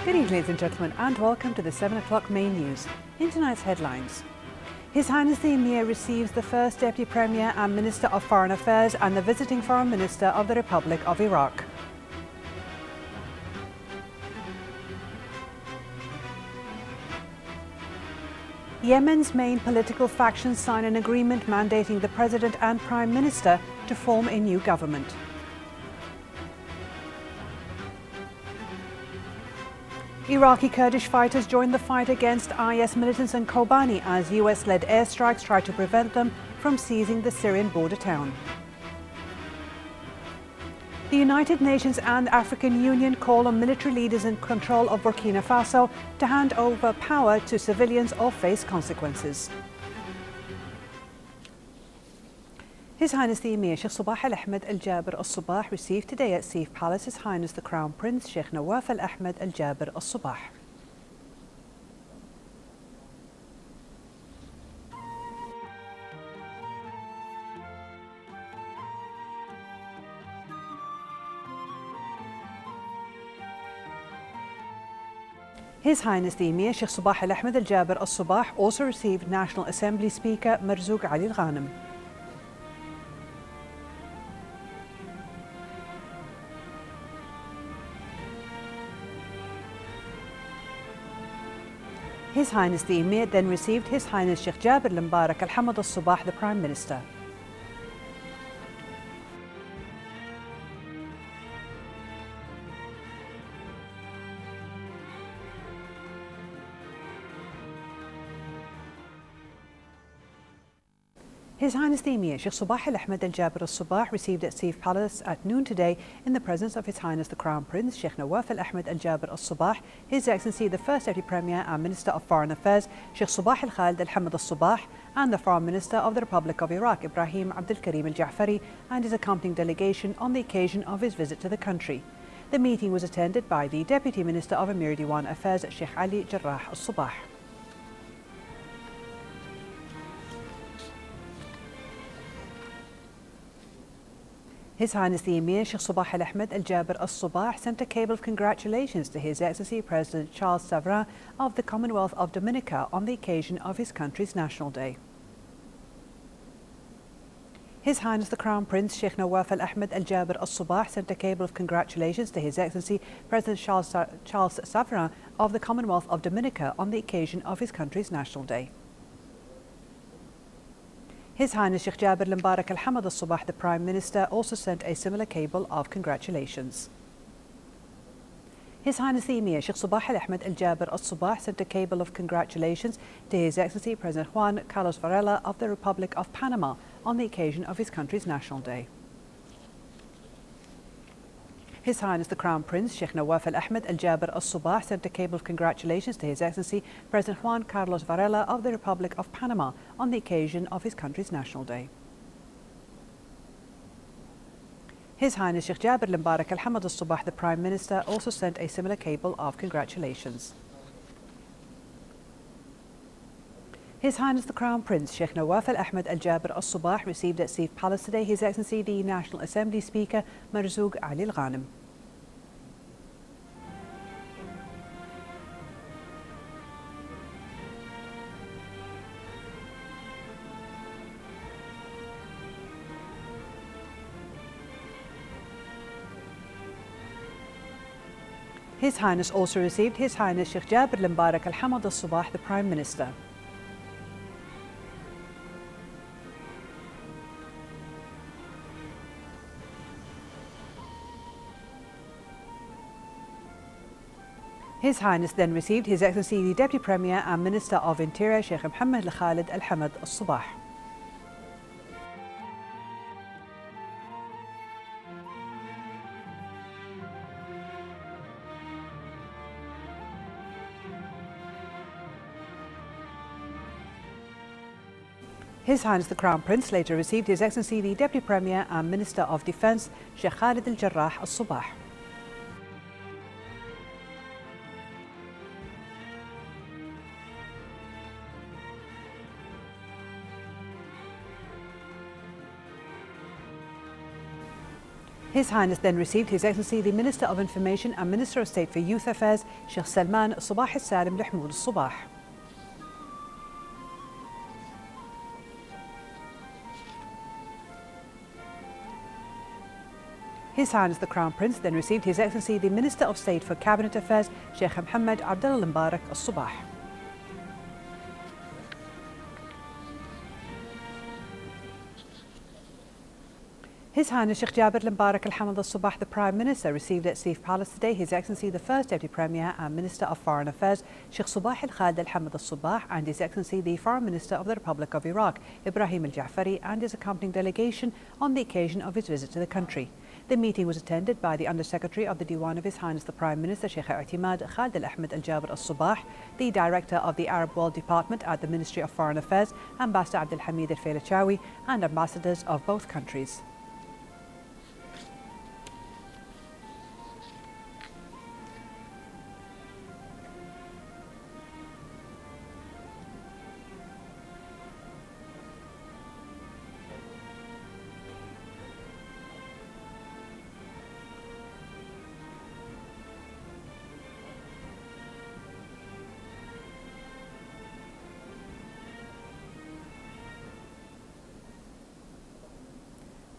Good evening, ladies and gentlemen, and welcome to the 7 o'clock main news. In tonight's headlines, His Highness the Emir receives the First Deputy Premier and Minister of Foreign Affairs and the Visiting Foreign Minister of the Republic of Iraq. Yemen's main political factions sign an agreement mandating the President and Prime Minister to form a new government. Iraqi Kurdish fighters joined the fight against IS militants in Kobani as US-led airstrikes try to prevent them from seizing the Syrian border town. The United Nations and African Union call on military leaders in control of Burkina Faso to hand over power to civilians or face consequences. His Highness the Emir Sheikh Sabah Al Ahmed Al Jaber Al Sabah received today at Sif Palace His Highness the Crown Prince Sheikh Nawaf Al Ahmed Al Jaber Al Sabah. His Highness the Emir Sheikh Sabah Al Ahmed Al Jaber Al Sabah also received National Assembly Speaker Marzouk Ali Al Ghanem. His Highness the Emir then received His Highness Sheikh Jaber Al Mbarak Al Hamad Al Sabah, the Prime Minister. His Highness the Emir Sheikh Sabah Al Ahmed Al Jaber Al Sabah received at Sif Palace at noon today in the presence of His Highness the Crown Prince Sheikh Nawaf Al Ahmed Al Jaber Al Sabah, His Excellency the First Deputy Premier and Minister of Foreign Affairs Sheikh Sabah Al Khalid Al Hamad Al Sabah, and the Foreign Minister of the Republic of Iraq Ibrahim Abdul Karim Al Ja'fari and his accompanying delegation on the occasion of his visit to the country. The meeting was attended by the Deputy Minister of Emir Diwan Affairs Sheikh Ali Jarrah Al Sabah. His Highness the Emir Sheikh Sabah Al Ahmed Al Jaber Al Sabah sent a cable of congratulations to His Excellency President Charles Savarin of the Commonwealth of Dominica on the occasion of his country's National Day. His Highness the Crown Prince Sheikh Nawaf Al Ahmed Al Jaber Al Sabah sent a cable of congratulations to His Excellency President Charles Savarin of the Commonwealth of Dominica on the occasion of his country's National Day. His Highness Sheikh Jaber Al Mbarak Al Hamad Al Sabah, the Prime Minister, also sent a similar cable of congratulations. His Highness the Emir Sheikh Sabah Al Ahmed Al Jaber Al Sabah sent a cable of congratulations to His Excellency President Juan Carlos Varela of the Republic of Panama on the occasion of his country's National Day. His Highness the Crown Prince Sheikh Nawaf Al Ahmed Al Jaber Al Sabah sent a cable of congratulations to His Excellency President Juan Carlos Varela of the Republic of Panama on the occasion of his country's National Day. His Highness Sheikh Jaber Al Mbarak Al Hamad Al Sabah, the Prime Minister, also sent a similar cable of congratulations. His Highness the Crown Prince Sheikh Nawaf Al Ahmed Al Jaber Al Sabah received at Sif Palace today His Excellency the National Assembly Speaker Marzouk Ali Al Ghanem. His Highness also received His Highness Sheikh Jaber Al Mbarak Al Hamad Al Sabah, the Prime Minister. His Highness then received His Excellency the Deputy Premier and Minister of Interior Sheikh Mohammed Al Khalid Al Hamad Al Sabah. His Highness the Crown Prince later received His Excellency the Deputy Premier and Minister of Defence Sheikh Khalid Al Jarrah Al Sabah. His Highness then received His Excellency the Minister of Information and Minister of State for Youth Affairs, Sheikh Salman Sabah al-Salim Lahmoud al-Sabah. His Highness the Crown Prince then received His Excellency the Minister of State for Cabinet Affairs, Sheikh Mohammed Abdullah al-Mubarak al-Sabah. His Highness Sheikh Jabir al-Mubarak al-Hamad al-Sabah, the Prime Minister, received at Steve Palace today His Excellency the First Deputy Premier and Minister of Foreign Affairs, Sheikh Sabah al-Khalid al-Hamad al-Sabah, and His Excellency the Foreign Minister of the Republic of Iraq, Ibrahim al-Jafari, and his accompanying delegation on the occasion of his visit to the country. The meeting was attended by the Under-Secretary of the Diwan of His Highness the Prime Minister, Sheikh I'timad Khalid al-Ahmed al-Jabir al-Sabah, the Director of the Arab World Department at the Ministry of Foreign Affairs, Ambassador Abdul Hamid al-Faylachawi, and ambassadors of both countries.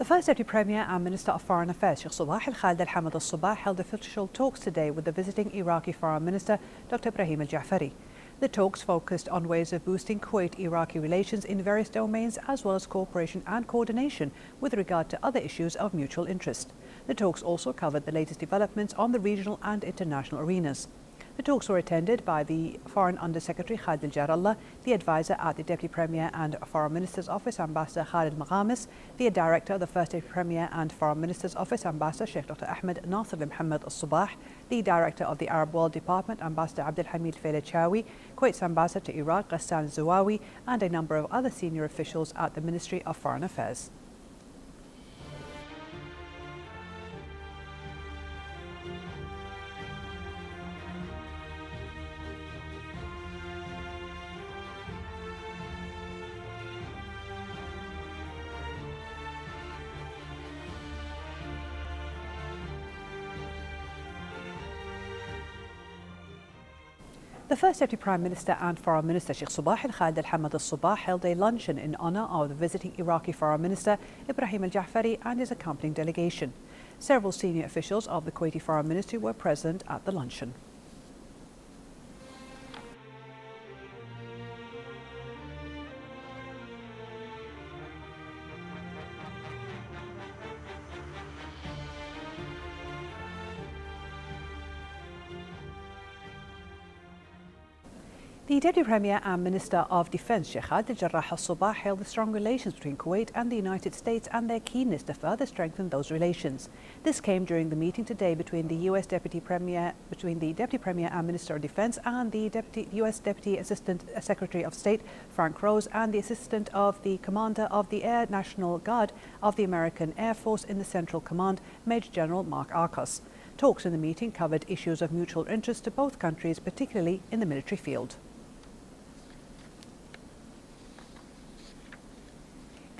The First Deputy Premier and Minister of Foreign Affairs, Sheikh Sabah al-Khalid al-Hamad al-Sabah, held official talks today with the visiting Iraqi Foreign Minister, Dr. Ibrahim al-Jafari. The talks focused on ways of boosting Kuwait-Iraqi relations in various domains, as well as cooperation and coordination with regard to other issues of mutual interest. The talks also covered the latest developments on the regional and international arenas. The talks were attended by the Foreign Under-Secretary Khalid al-Jarallah, the advisor at the Deputy Premier and Foreign Minister's Office, Ambassador Khalid Maghamis, the Director of the First Deputy Premier and Foreign Minister's Office, Ambassador Sheikh Dr. Ahmed Nasser Mohammed al-Sabah, the Director of the Arab World Department, Ambassador Abdul Hamid al-Faylachawi, Kuwait's Ambassador to Iraq, Ghassan Zawawi, and a number of other senior officials at the Ministry of Foreign Affairs. The First Deputy Prime Minister and Foreign Minister, Sheikh Sabah al-Khalid al-Hamad al-Sabah, held a luncheon in honour of the visiting Iraqi Foreign Minister, Ibrahim al-Jafari, and his accompanying delegation. Several senior officials of the Kuwaiti Foreign Ministry were present at the luncheon. The Deputy Premier and Minister of Defence, Sheikh Khalid al-Jarrah al-Sabah, hailed the strong relations between Kuwait and the United States and their keenness to further strengthen those relations. This came during the meeting today between the Deputy Premier and Minister of Defence and the US Deputy Assistant Secretary of State, Frank Rose, and the Assistant of the Commander of the Air National Guard of the American Air Force in the Central Command, Major General Mark Arkos. Talks in the meeting covered issues of mutual interest to both countries, particularly in the military field.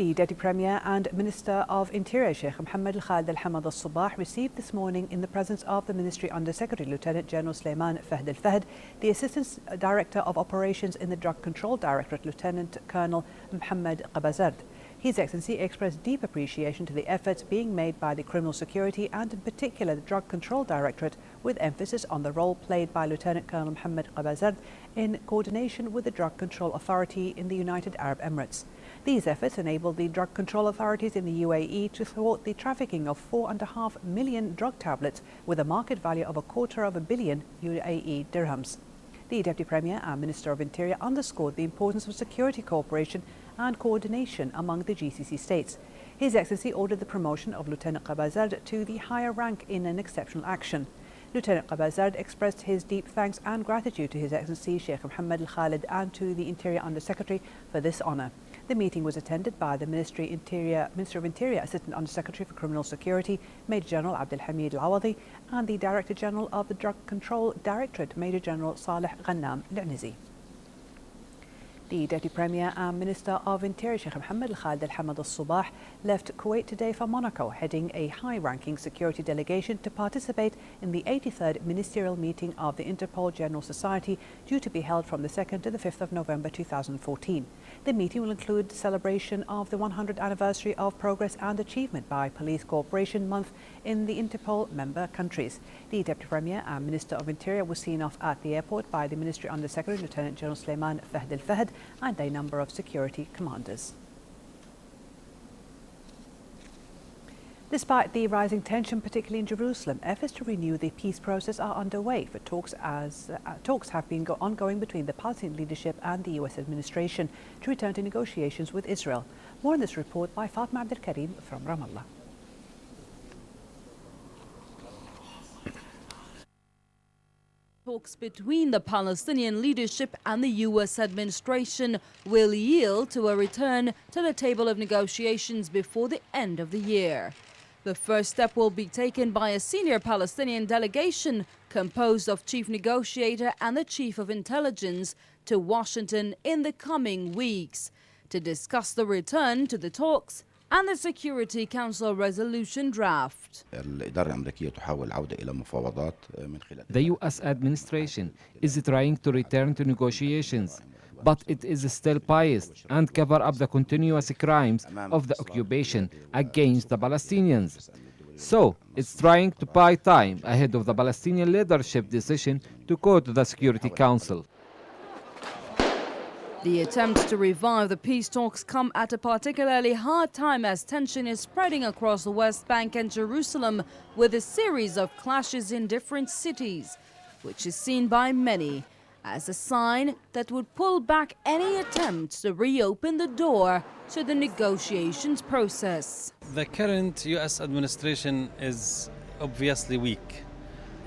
The Deputy Premier and Minister of Interior, Sheikh Mohammed al-Khalid al-Hamad al-Sabah, received this morning in the presence of the Ministry Under-Secretary Lieutenant General Sulaiman Fahd al-Fahd, the Assistant Director of Operations in the Drug Control Directorate, Lieutenant Colonel Mohammed Qabazard. His Excellency expressed deep appreciation to the efforts being made by the Criminal Security and in particular the Drug Control Directorate, with emphasis on the role played by Lieutenant Colonel Mohammed Qabazard in coordination with the Drug Control Authority in the United Arab Emirates. These efforts enabled the drug control authorities in the UAE to thwart the trafficking of 4.5 million drug tablets with a market value of $250 million UAE dirhams. The Deputy Premier and Minister of Interior underscored the importance of security cooperation and coordination among the GCC states. His Excellency ordered the promotion of Lieutenant Qabazard to the higher rank in an exceptional action. Lieutenant Qabazard expressed his deep thanks and gratitude to His Excellency Sheikh Mohammed al-Khalid and to the Interior Under-Secretary for this honour. The meeting was attended by the Minister of Interior Assistant Under-Secretary for Criminal Security, Major General Abdul Hamid al-Awadi, and the Director General of the Drug Control Directorate, Major General Saleh Ghannam al-Anizi. The Deputy Premier and Minister of Interior, Sheikh Mohammed Al-Khalid Al-Hamad Al-Sabah, left Kuwait today for Monaco, heading a high-ranking security delegation to participate in the 83rd ministerial meeting of the Interpol General Society, due to be held from the 2nd to the 5th of November 2014. The meeting will include celebration of the 100th anniversary of Progress and Achievement by Police Cooperation Month in the Interpol member countries. The Deputy Premier and Minister of Interior was seen off at the airport by the Ministry Under Secretary Lieutenant General Sulaiman Fahd Al-Fahd and a number of security commanders. Despite the rising tension, particularly in Jerusalem, efforts to renew the peace process are underway. For talks have been ongoing between the Palestinian leadership and the US administration to return to negotiations with Israel. More in this report by Fatma Abdul Karim from Ramallah. Talks between the Palestinian leadership and the US administration will yield to a return to the table of negotiations before the end of the year. The first step will be taken by a senior Palestinian delegation composed of chief negotiator and the chief of intelligence to Washington in the coming weeks to discuss the return to the talks and the Security Council resolution draft. The US administration is trying to return to negotiations, but it is still biased and cover up the continuous crimes of the occupation against the Palestinians. So it's trying to buy time ahead of the Palestinian leadership decision to go to the Security Council. The attempts to revive the peace talks come at a particularly hard time as tension is spreading across the West Bank and Jerusalem, with a series of clashes in different cities, which is seen by many as a sign that would pull back any attempts to reopen the door to the negotiations process. The current US administration is obviously weak.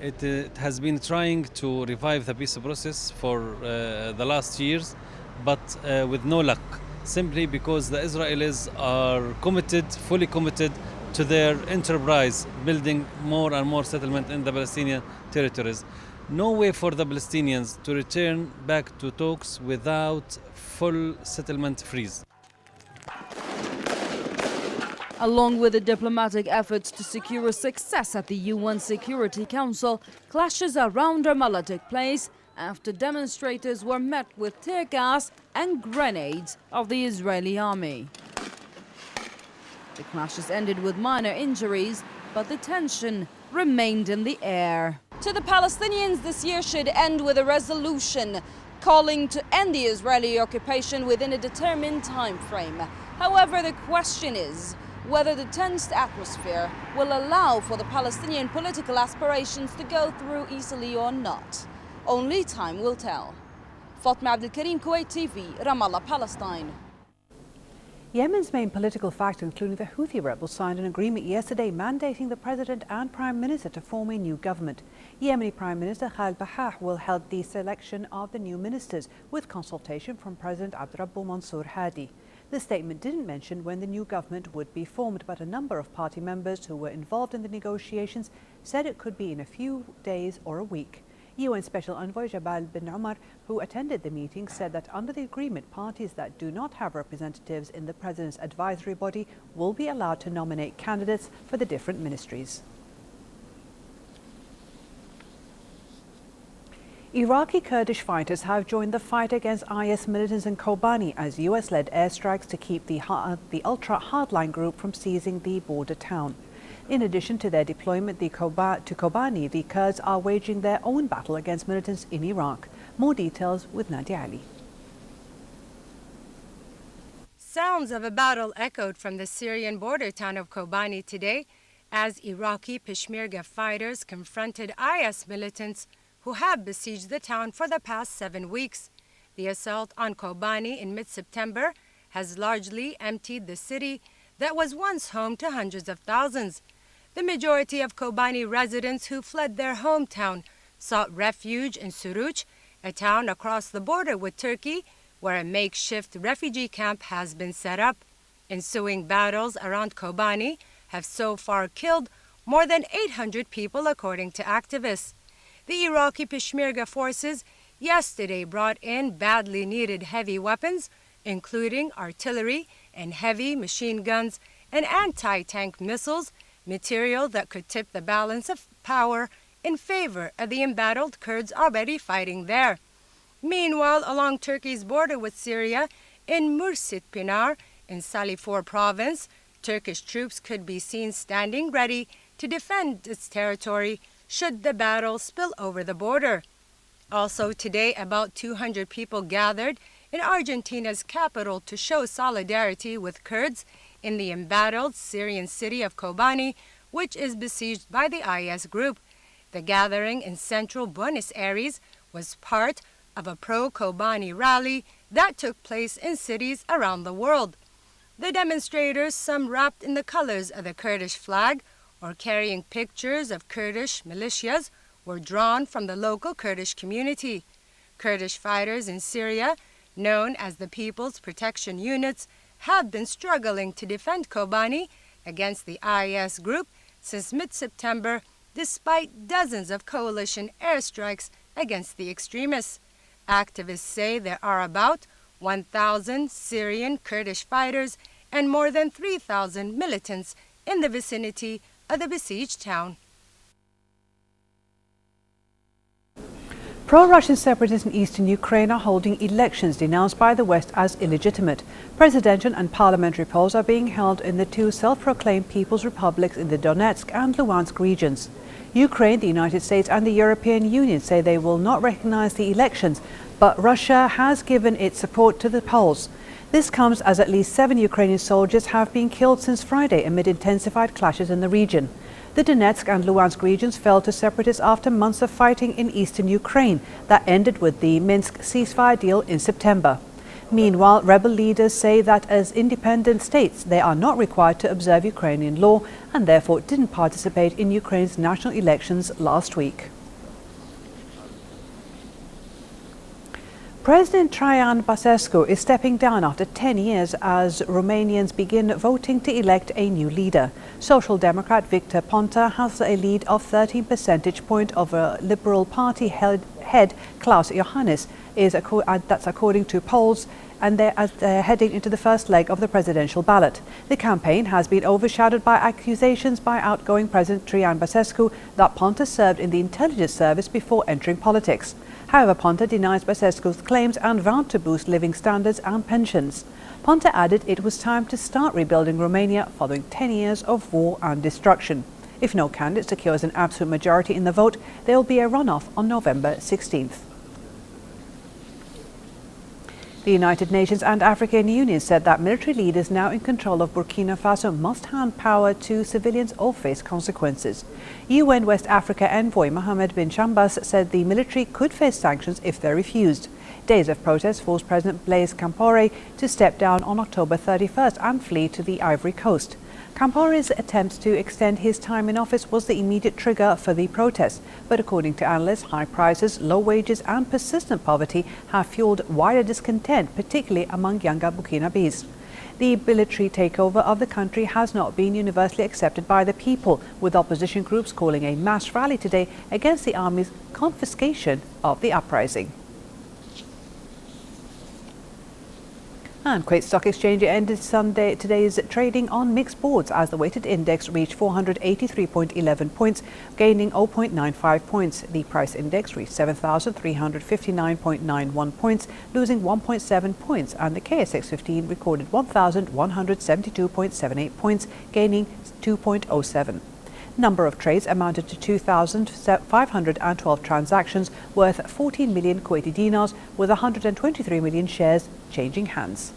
It has been trying to revive the peace process for the last years, but with no luck, simply because the Israelis are fully committed to their enterprise, building more and more settlement in the Palestinian territories. No way for the Palestinians to return back to talks without full settlement freeze. Along with the diplomatic efforts to secure success at the UN Security Council, clashes around Ramallah took place after demonstrators were met with tear gas and grenades of the Israeli army. The clashes ended with minor injuries, but the tension remained in the air. To the Palestinians, this year should end with a resolution calling to end the Israeli occupation within a determined time frame. However, the question is whether the tensed atmosphere will allow for the Palestinian political aspirations to go through easily or not. Only time will tell. Fatma Abdul Karim, Kuwait TV, Ramallah, Palestine. Yemen's main political factor, including the Houthi rebels, signed an agreement yesterday mandating the President and Prime Minister to form a new government. Yemeni Prime Minister Khalid Bahah will help the selection of the new ministers, with consultation from President Abdurrabbu Mansour Hadi. The statement didn't mention when the new government would be formed, but a number of party members who were involved in the negotiations said it could be in a few days or a week. UN Special Envoy Jabal bin Umar, who attended the meeting, said that under the agreement, parties that do not have representatives in the President's advisory body will be allowed to nominate candidates for the different ministries. Iraqi Kurdish fighters have joined the fight against IS militants in Kobani as US-led airstrikes to keep the ultra-hardline group from seizing the border town. In addition to their deployment to Kobani, the Kurds are waging their own battle against militants in Iraq. More details with Nadia Ali. Sounds of a battle echoed from the Syrian border town of Kobani today as Iraqi Peshmerga fighters confronted IS militants who have besieged the town for the past 7 weeks. The assault on Kobani in mid-September has largely emptied the city that was once home to hundreds of thousands. The majority of Kobani residents who fled their hometown sought refuge in Suruc, a town across the border with Turkey, where a makeshift refugee camp has been set up. Ensuing battles around Kobani have so far killed more than 800 people, according to activists. The Iraqi Peshmerga forces yesterday brought in badly needed heavy weapons, including artillery and heavy machine guns and anti-tank missiles, material that could tip the balance of power in favor of the embattled Kurds already fighting there. Meanwhile, along Turkey's border with Syria, in Mursit Pinar, in Salifor province, Turkish troops could be seen standing ready to defend its territory should the battle spill over the border. Also today, about 200 people gathered in Argentina's capital to show solidarity with Kurds in the embattled Syrian city of Kobani, which is besieged by the IS group. The gathering in central Buenos Aires was part of a pro-Kobani rally that took place in cities around the world. The demonstrators, some wrapped in the colors of the Kurdish flag or carrying pictures of Kurdish militias, were drawn from the local Kurdish community. Kurdish fighters in Syria, known as the People's Protection Units, have been struggling to defend Kobani against the IS group since mid-September, despite dozens of coalition airstrikes against the extremists. Activists say there are about 1,000 Syrian Kurdish fighters and more than 3,000 militants in the vicinity of the besieged town. Pro-Russian separatists in eastern Ukraine are holding elections denounced by the West as illegitimate. Presidential and parliamentary polls are being held in the two self-proclaimed People's Republics in the Donetsk and Luhansk regions. Ukraine, the United States and the European Union say they will not recognize the elections, but Russia has given its support to the polls. This comes as at least 7 Ukrainian soldiers have been killed since Friday amid intensified clashes in the region. The Donetsk and Luhansk regions fell to separatists after months of fighting in eastern Ukraine that ended with the Minsk ceasefire deal in September. Meanwhile, rebel leaders say that as independent states, they are not required to observe Ukrainian law and therefore didn't participate in Ukraine's national elections last week. President Traian Băsescu is stepping down after 10 years as Romanians begin voting to elect a new leader. Social Democrat Victor Ponta has a lead of 13 percentage points over Liberal Party head Klaus Iohannis, that's according to polls, and they're heading into the first leg of the presidential ballot. The campaign has been overshadowed by accusations by outgoing President Traian Băsescu that Ponta served in the intelligence service before entering politics. However, Ponta denies Băsescu's claims and vowed to boost living standards and pensions. Ponta added it was time to start rebuilding Romania following 10 years of war and destruction. If no candidate secures an absolute majority in the vote, there will be a runoff on November 16th. The United Nations and African Union said that military leaders now in control of Burkina Faso must hand power to civilians or face consequences. UN West Africa envoy Mohamed bin Chambas said the military could face sanctions if they're refused. Days of protest forced President Blaise Compaoré to step down on October 31st and flee to the Ivory Coast. Compaoré's attempt to extend his time in office was the immediate trigger for the protests, but according to analysts, high prices, low wages and persistent poverty have fueled wider discontent, particularly among younger Burkinabés. The military takeover of the country has not been universally accepted by the people, with opposition groups calling a mass rally today against the army's confiscation of the uprising. And Kuwait Stock Exchange ended today's trading on mixed boards as the weighted index reached 483.11 points, gaining 0.95 points. The price index reached 7,359.91 points, losing 1.7 points, and the KSX 15 recorded 1,172.78 points, gaining 2.07. Number of trades amounted to 2,512 transactions worth 14 million Kuwaiti dinars, with 123 million shares changing hands.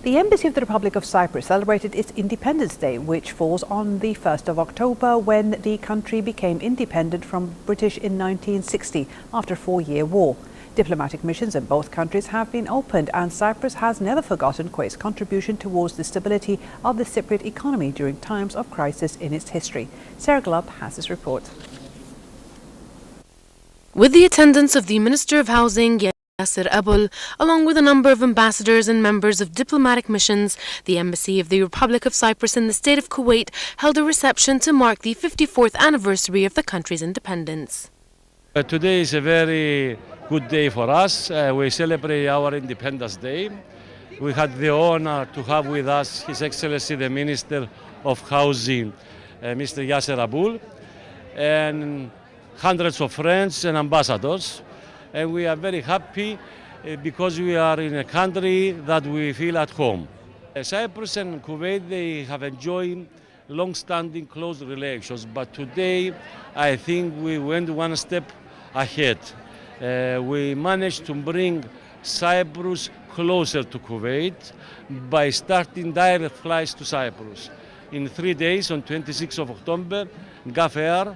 The Embassy of the Republic of Cyprus celebrated its Independence Day, which falls on the 1st of October when the country became independent from British in 1960 after a 4-year war. Diplomatic missions in both countries have been opened, and Cyprus has never forgotten Kuwait's contribution towards the stability of the Cypriot economy during times of crisis in its history. Sarah Glubb has this report. With the attendance of the Minister of Housing Yasser Abul, along with a number of ambassadors and members of diplomatic missions, the Embassy of the Republic of Cyprus in the State of Kuwait held a reception to mark the 54th anniversary of the country's independence. Today is a very good day for us. We celebrate our Independence Day. We had the honor to have with us His Excellency the Minister of Housing, Mr. Yasser Abul, and hundreds of friends and ambassadors. And we are very happy because we are in a country that we feel at home. Cyprus and Kuwait, they have enjoyed long-standing close relations, but today I think we went one step ahead. We managed to bring Cyprus closer to Kuwait by starting direct flights to Cyprus. In 3 days, on 26th of October, Gulf Air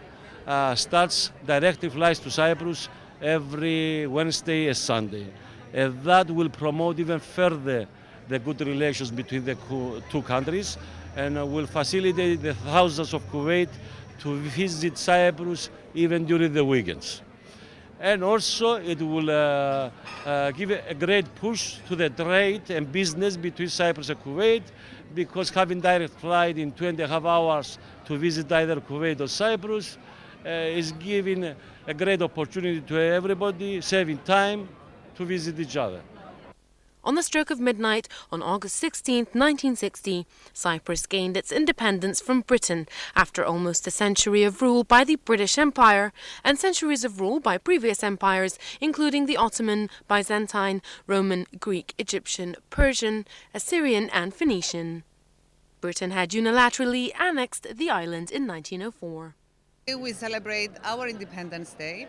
starts direct flights to Cyprus every Wednesday and Sunday. And that will promote even further the good relations between the two countries and will facilitate the thousands of Kuwait to visit Cyprus even during the weekends. And also it will give a great push to the trade and business between Cyprus and Kuwait, because having direct flight in 2.5 hours to visit either Kuwait or Cyprus is giving a great opportunity to everybody, saving time to visit each other. On the stroke of midnight on August 16, 1960, Cyprus gained its independence from Britain after almost a century of rule by the British Empire and centuries of rule by previous empires, including the Ottoman, Byzantine, Roman, Greek, Egyptian, Persian, Assyrian and Phoenician. Britain had unilaterally annexed the island in 1904. We celebrate our Independence Day.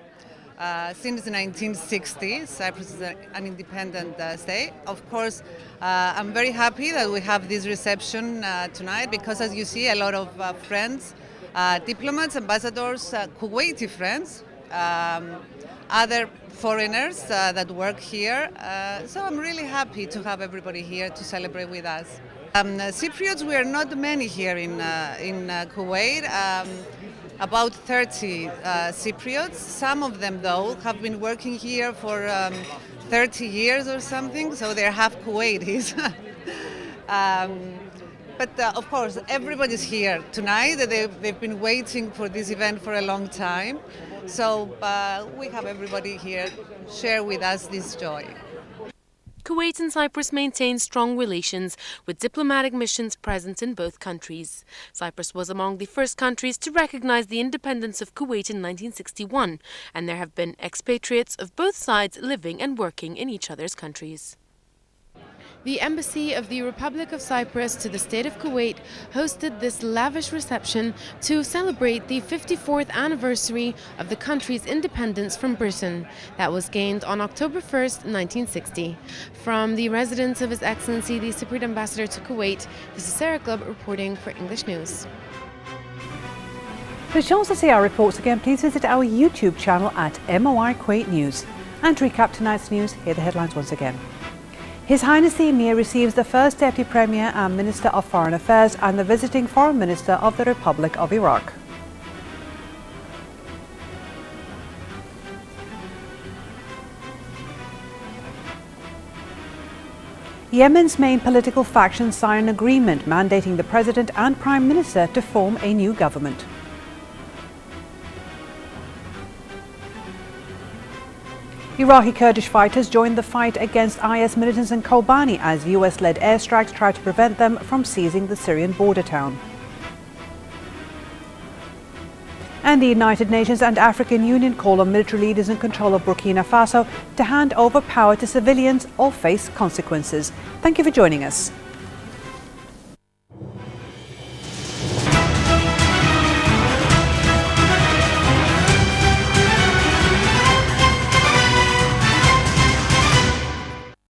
Since 1960, Cyprus is an independent state. Of course, I'm very happy that we have this reception tonight because, as you see, a lot of friends, diplomats, ambassadors, Kuwaiti friends, other foreigners that work here. So I'm really happy to have everybody here to celebrate with us. Cypriots, we are not many here in Kuwait. About 30 Cypriots. Some of them, though, have been working here for 30 years or something, so they're half Kuwaitis. But of course, everybody's here tonight. They've been waiting for this event for a long time. So we have everybody here share with us this joy. Kuwait and Cyprus maintain strong relations with diplomatic missions present in both countries. Cyprus was among the first countries to recognize the independence of Kuwait in 1961, and there have been expatriates of both sides living and working in each other's countries. The Embassy of the Republic of Cyprus to the State of Kuwait hosted this lavish reception to celebrate the 54th anniversary of the country's independence from Britain that was gained on October 1st, 1960. From the residence of His Excellency the Cypriot Ambassador to Kuwait, this is Sarah Glubb reporting for English News. For a chance to see our reports again, please visit our YouTube channel at MOI Kuwait News. And to recap tonight's news, here are the headlines once again. His Highness the Emir receives the First Deputy Premier and Minister of Foreign Affairs and the Visiting Foreign Minister of the Republic of Iraq. Yemen's main political factions sign an agreement mandating the President and Prime Minister to form a new government. Iraqi Kurdish fighters joined the fight against IS militants in Kobani as US-led airstrikes try to prevent them from seizing the Syrian border town. And the United Nations and African Union call on military leaders in control of Burkina Faso to hand over power to civilians or face consequences. Thank you for joining us.